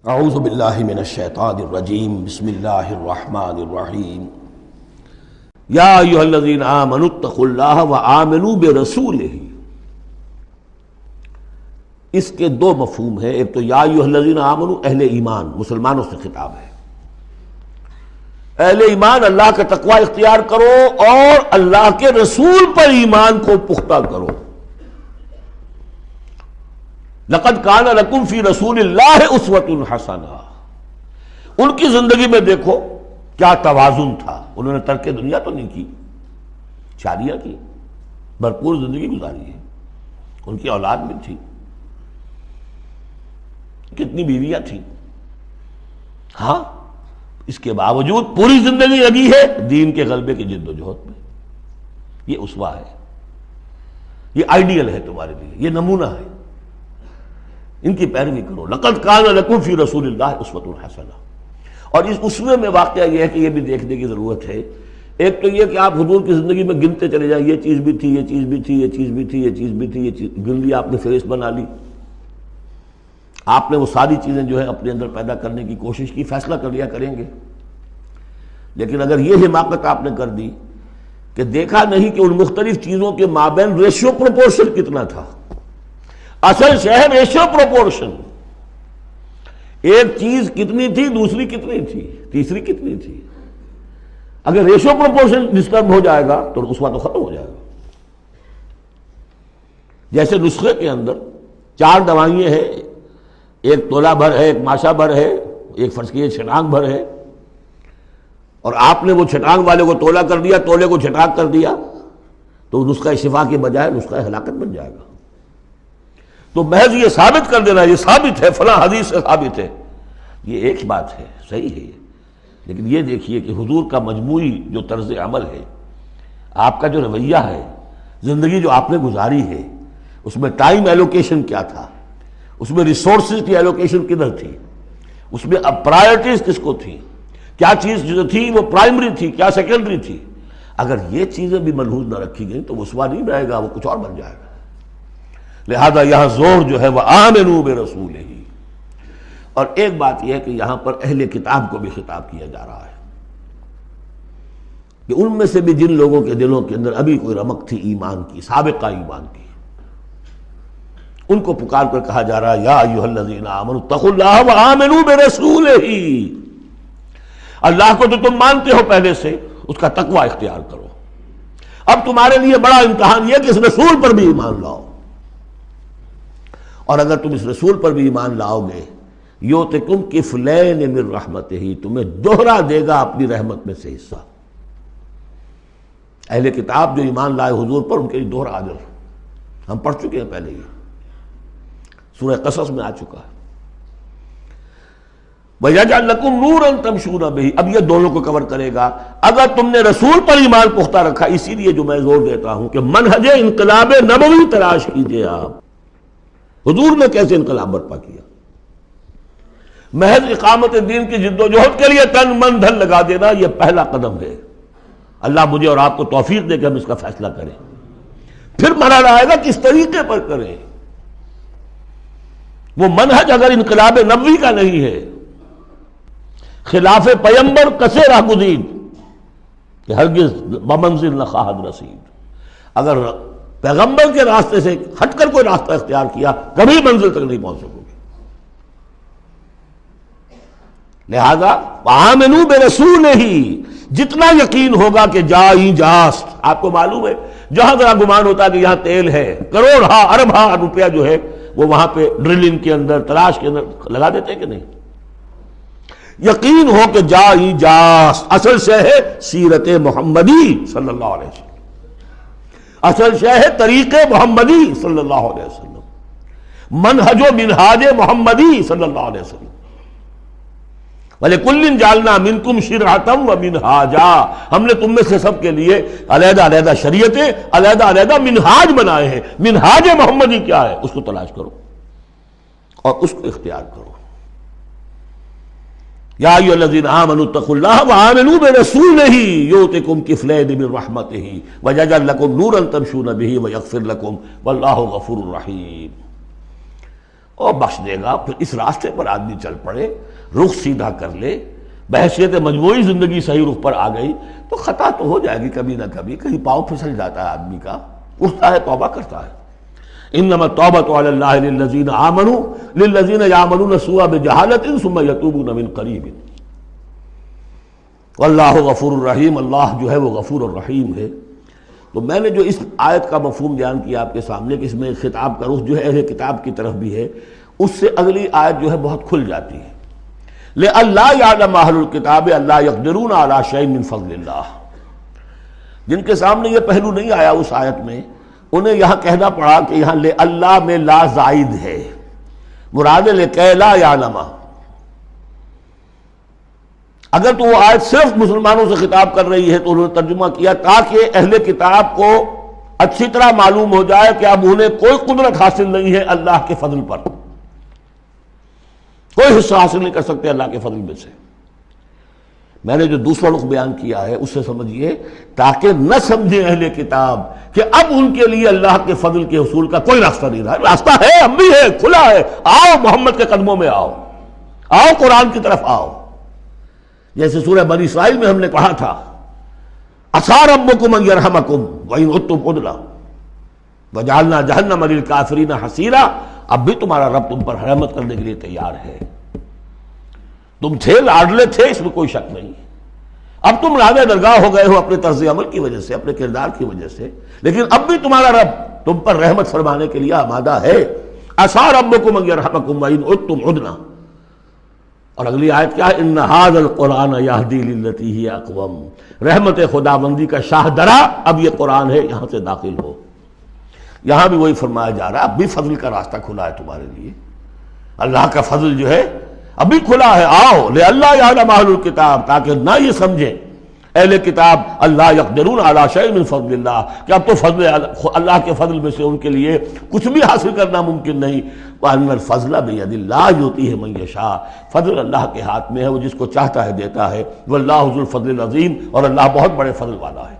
اعوذ باللہ من الشیطان الرجیم بسم اللہ الرحمن الرحیم یا ایھا الذین آمنوا اتقوا اللہ وآمنوا برسولہ۔ اس کے دو مفہوم ہیں، ایک تو یا ایھا الذین آمنوا اہل ایمان، مسلمانوں سے خطاب ہے۔ اہل ایمان اللہ کا تقوی اختیار کرو اور اللہ کے رسول پر ایمان کو پختہ کرو۔ لقد کان لکم فی رسول اللہ اسوۃ حسنہ۔ ان کی زندگی میں دیکھو کیا توازن تھا، انہوں نے ترک دنیا تو نہیں کی، شادیاں کی، بھرپور زندگی گزاری ہے، ان کی اولاد بھی تھی، کتنی بیویاں تھیں، ہاں اس کے باوجود پوری زندگی لگی ہے دین کے غلبے کی جد و جہد میں۔ یہ اسوہ ہے، یہ آئیڈیل ہے تمہارے لیے، یہ نمونہ ہے، ان کی پیروی کرو۔ لقد کان لکم فی رسول اللہ اسوۃ حسنہ۔ اور اس اسوے میں واقعہ یہ ہے کہ یہ بھی دیکھنے کی ضرورت ہے، ایک تو یہ کہ آپ حضور کی زندگی میں گنتے چلے جائیں، یہ چیز بھی تھی، یہ چیز بھی تھی، یہ چیز بھی تھی، یہ چیز بھی تھی، یہ چیز گن لی، آپ نے فہرست بنا لی، آپ نے وہ ساری چیزیں جو ہے اپنے اندر پیدا کرنے کی کوشش کی، فیصلہ کر لیا کریں گے۔ لیکن اگر یہ حماقت آپ نے کر دی کہ دیکھا نہیں کہ ان مختلف چیزوں کے مابین ریشیو پروپورشن کتنا تھا، اصل شہر ریشیو پروپورشن، ایک چیز کتنی تھی، دوسری کتنی تھی، تیسری کتنی تھی، اگر ریشیو پروپورشن ڈسٹرب ہو جائے گا تو اس وقت ختم ہو جائے گا۔ جیسے نسخے کے اندر 4 دوائیں ہیں، ایک تولہ بھر ہے، ایک ماشا بھر ہے، ایک فرض کیجیے چھٹانک بھر ہے، اور آپ نے وہ چھٹانک والے کو تولہ کر دیا، تولے کو چھٹانک کر دیا، تو نسخہ شفا کے بجائے نسخہ ہلاکت بن جائے گا۔ تو محض یہ ثابت کر دینا، یہ ثابت ہے، فلاں حدیث سے ثابت ہے، یہ ایک بات ہے، صحیح ہے، لیکن یہ دیکھیے کہ حضور کا مجموعی جو طرز عمل ہے، آپ کا جو رویہ ہے، زندگی جو آپ نے گزاری ہے، اس میں ٹائم ایلوکیشن کیا تھا، اس میں ریسورسز کی ایلوکیشن کدھر تھی، اس میں اب پرائرٹیز کس کو تھی، کیا چیز جو تھی وہ پرائمری تھی، کیا سیکنڈری تھی۔ اگر یہ چیزیں بھی ملحوظ نہ رکھی گئیں تو اسوہ نہیں رہے گا، وہ کچھ اور بن جائے گا۔ لہذا یہاں زور جو ہے وہ آمنوا برسولہ۔ اور ایک بات یہ ہے کہ یہاں پر اہل کتاب کو بھی خطاب کیا جا رہا ہے کہ ان میں سے بھی جن لوگوں کے دلوں کے اندر ابھی کوئی رمق تھی ایمان کی، سابقہ ایمان کی، ان کو پکار کر کہا جا رہا ہے یا ایھا الذین آمنوا اتقوا اللہ وآمنوا برسولہ۔ اللہ کو تو تم مانتے ہو پہلے سے، اس کا تقوی اختیار کرو۔ اب تمہارے لیے بڑا امتحان یہ کہ اس رسول پر بھی ایمان لاؤ، اور اگر تم اس رسول پر بھی ایمان لاؤ گے یؤتکم کفلین من رحمتہ، تمہیں دوہرا دے گا اپنی رحمت میں سے حصہ۔ اہل کتاب جو ایمان لائے حضور پر، ان کے لیے دوہرا اجر، ہم پڑھ چکے ہیں پہلے، یہ سورہ قصص میں آ چکا ہے۔ وَيَجْعَلْ لَكُمْ نُورًا تَمْشُونَ بِهِ، اب یہ دونوں کو کور کرے گا۔ اگر تم نے رسول پر ایمان پختہ رکھا، اسی لیے جو میں زور دیتا ہوں کہ منہج انقلاب نبوی تلاش کیجئے۔ آپ حضور نے کیسے انقلاب برپا کیا؟ محض اقامت دین کی جد و جہد کے لیے تن من دھن لگا دینا، یہ پہلا قدم ہے۔ اللہ مجھے اور آپ کو توفیق دے کہ ہم اس کا فیصلہ کریں، پھر مرحلہ آئے گا کس طریقے پر کریں۔ وہ منہج اگر انقلاب نبوی کا نہیں ہے، خلاف پیمبر کسے راہ گزید کہ ہرگز بمنزل نہ خواہد رسید۔ اگر پیغمبر کے راستے سے ہٹ کر کوئی راستہ اختیار کیا، کبھی منزل تک نہیں پہنچ سکو گے۔ لہذا آمنوا برسولہ، جتنا یقین ہوگا کہ جائی جاست، آپ کو معلوم ہے جہاں ذرا گمان ہوتا ہے کہ یہاں تیل ہے، کروڑ ہاں ارب ہاں روپیہ جو ہے وہ وہاں پہ ڈرلنگ کے اندر، تلاش کے اندر لگا دیتے ہیں کہ نہیں؟ یقین ہو کہ جائی جاست، اصل شے ہے سیرت محمدی صلی اللہ علیہ وسلم، اصل شے ہے طریق محمدی صلی اللہ علیہ وسلم، منہج و منہاج محمدی صلی اللہ علیہ وسلم۔ وَلِكُلٍّ جَعَلْنَا مِنْكُمْ شِرْعَةً وَمِنْهَاجًا، ہم نے تم میں سے سب کے لیے علیحدہ علیحدہ شریعتیں، علیحدہ علیحدہ منہاج بنائے ہیں۔ منہاج محمدی کیا ہے، اس کو تلاش کرو اور اس کو اختیار کرو۔ یا ایھا الذین آمنوا اتقوا اللہ وآمنوا برسولہ یؤتکم کفلین من رحمتہ ویجعل لکم نورا تمشون بہ ویغفر لکم واللہ غفور رحیم۔ اور بخش دے گا۔ پھر اس راستے پر آدمی چل پڑے، رخ سیدھا کر لے، بحیثیت مجموعی زندگی صحیح رخ پر آ گئی تو خطا تو ہو جائے گی کبھی نہ کبھی، کہیں پاؤں پھسل جاتا ہے آدمی کا، اٹھتا ہے توبہ کرتا ہے۔ انما التوبۃ علی اللہ للذین آمنوا للذین یعملون السوء بجہالۃ ثم یتوبون من قریب واللہ غفور الرحیم، اللہ جو ہے وہ غفور الرحیم ہے۔ تو میں نے جو اس آیت کا مفہوم بیان کیا آپ کے سامنے کہ اس میں خطاب کا رخ جو ہے اہل کتاب کی طرف بھی ہے، اس سے اگلی آیت جو ہے بہت کھل جاتی ہے۔ لئلا یعلم اہل الکتاب الا یقدرون علی شیء من فضل اللہ، جن کے سامنے یہ پہلو نہیں آیا اس آیت میں، انہیں یہاں کہنا پڑا کہ یہاں اللہ میں لا زائد ہے، مراد لکے لا یعلم۔ اگر تو وہ آیت صرف مسلمانوں سے خطاب کر رہی ہے تو انہوں نے ترجمہ کیا تاکہ اہل کتاب کو اچھی طرح معلوم ہو جائے کہ اب انہیں کوئی قدرت حاصل نہیں ہے اللہ کے فضل پر، کوئی حصہ حاصل نہیں کر سکتے اللہ کے فضل میں سے۔ میں نے جو دوسرا رخ بیان کیا ہے اس سے سمجھیے تاکہ نہ سمجھے اہل کتاب کہ اب ان کے لیے اللہ کے فضل کے حصول کا کوئی راستہ نہیں رہا، راستہ ہے، اب بھی ہے، کھلا ہے، آؤ محمد کے قدموں میں آؤ، آؤ قرآن کی طرف آؤ۔ جیسے سورہ بنی اسرائیل میں ہم نے پڑھا تھا عسیٰ ربکم ان یرحمکم وان عدتم عدنا وجعلنا جہنم للکافرین حصیرا، اب بھی تمہارا رب تم پر رحمت کرنے کے لیے تیار ہے۔ تم تھے لاڈلے تھے، اس میں کوئی شک نہیں، اب تم راضِ درگاہ ہو گئے ہو اپنے طرز عمل کی وجہ سے، اپنے کردار کی وجہ سے، لیکن اب بھی تمہارا رب تم پر رحمت فرمانے کے لیے آمادہ ہے۔ عسیٰ ربکم ان یرحمکم وان عدتم عدنا، اور اگلی آیت کیا ہے؟ ان ھذا القرآن یہدی للتی ہی اقوم، رحمت خداوندی کا شاہ درا اب یہ قرآن ہے، یہاں سے داخل ہو۔ یہاں بھی وہی فرمایا جا رہا ہے اب بھی فضل کا راستہ کھلا ہے تمہارے لیے، اللہ کا فضل جو ہے ابھی کھلا ہے، آؤ لئلا یعلم اہل الکتاب، تاکہ نہ یہ سمجھیں اہل کتاب اللہ یقدرون علی شیء من فضل اللہ، کہ اب تو فضل اللہ کے فضل میں سے ان کے لیے کچھ بھی حاصل کرنا ممکن نہیں۔ وَأَنَّ الْفَضْلَ بِيَدِ اللَّهِ يُؤْتِيهِ مَن يَشَاءُ، فضل اللہ کے ہاتھ میں ہے، وہ جس کو چاہتا ہے دیتا ہے، وَاللَّهُ ذُو الْفَضْلِ الْعَظِيمِ، اور اللہ بہت بڑے فضل والا ہے۔